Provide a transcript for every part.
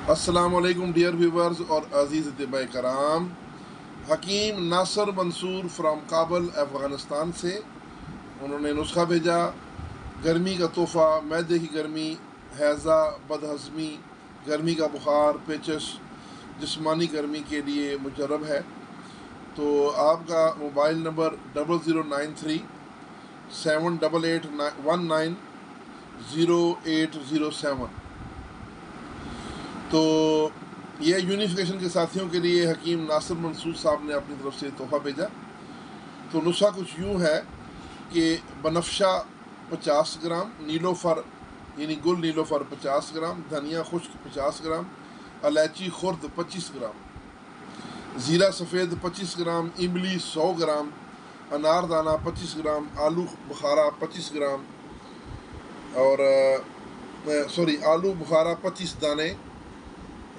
السلام علیکم dear viewers اور عزیز طبع کرام. حکیم ناصر منصور فرام کابل افغانستان سے انہوں نے نسخہ بھیجا. گرمی کا تحفہ، معدے کی گرمی، ہیضہ، بدہضمی، گرمی کا بخار، پیچش، جسمانی گرمی کے لیے مجرب ہے. تو آپ کا موبائل نمبر 0093-788-190807. تو یہ یونیفیکیشن کے ساتھیوں کے لیے حکیم ناصر منصور صاحب نے اپنی طرف سے تحفہ بھیجا. تو نسخہ کچھ یوں ہے کہ بنفشہ 50 گرام، نیلوفر یعنی گل نیلوفر 50 گرام، دھنیا خشک 50 گرام، الائچی خرد 25 گرام، زیرہ سفید 25 گرام، املی 100 گرام، انار دانہ 25 گرام، آلو بخارا 25 گرام اور آلو بخارا 25 دانے،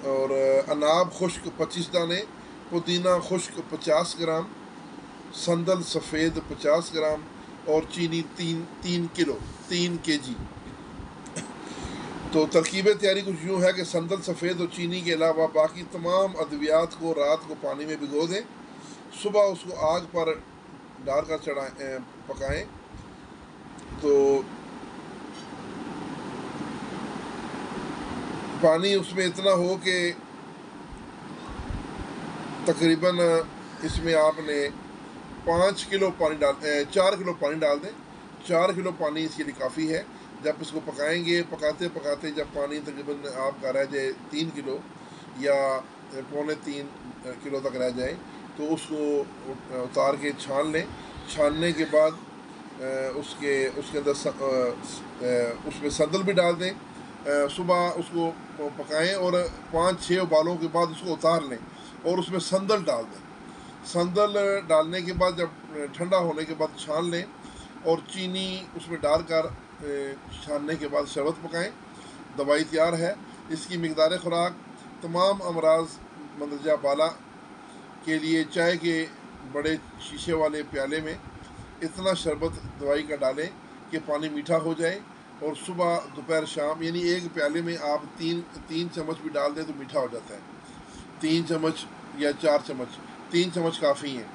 اور اناب خشک 25 دانے، پودینہ خشک 50 گرام، سندل سفید 50 گرام اور چینی 3 kg. تو ترکیب تیاری کچھ یوں ہے کہ سندل سفید اور چینی کے علاوہ باقی تمام ادویات کو رات کو پانی میں بھگو دیں. صبح اس کو آگ پر ڈال کر پکائیں. تو پانی اس میں اتنا ہو کہ تقریباً اس میں آپ نے 4 کلو پانی ڈال دیں. 4 کلو پانی اس کے لیے کافی ہے. جب اس کو پکائیں گے، پکاتے پکاتے جب پانی تقریباً آپ کا رہ جائے 3 کلو یا 2.25 کلو تک رہ جائے، تو اس کو اتار کے چھان لیں. چھاننے کے بعد اس کے اندر اس میں سندل بھی ڈال دیں. صبح اس کو پکائیں اور 5-6 ابالوں کے بعد اس کو اتار لیں اور اس میں سندل ڈال دیں. سندل ڈالنے کے بعد جب ٹھنڈا ہونے کے بعد چھان لیں اور چینی اس میں ڈال کر چھاننے کے بعد شربت پکائیں. دوائی تیار ہے. اس کی مقدار خوراک تمام امراض مندرجہ بالا کے لیے چائے کے بڑے شیشے والے پیالے میں اتنا شربت دوائی کا ڈالیں کہ پانی میٹھا ہو جائے، اور صبح دوپہر شام یعنی ایک پیالے میں آپ 3 چمچ بھی ڈال دیں تو میٹھا ہو جاتا ہے. 3 چمچ یا 4 چمچ، 3 چمچ کافی ہیں.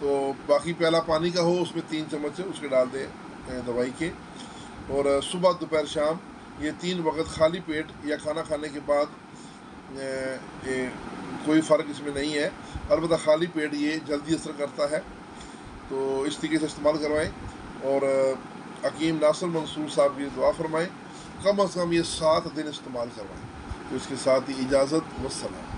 تو باقی پیالہ پانی کا ہو، اس میں 3 چمچ اس کے ڈال دیں دوائی کے. اور صبح دوپہر شام یہ 3 وقت خالی پیٹ یا کھانا کھانے کے بعد کوئی فرق اس میں نہیں ہے. البتہ خالی پیٹ یہ جلدی اثر کرتا ہے. تو اس طریقے سے استعمال کروائیں اور حکیم ناصر منصور صاحب کی دعا فرمائیں. کم از کم یہ 7 دن استعمال کروائیں. تو اس کے ساتھ ہی اجازت، والسلام.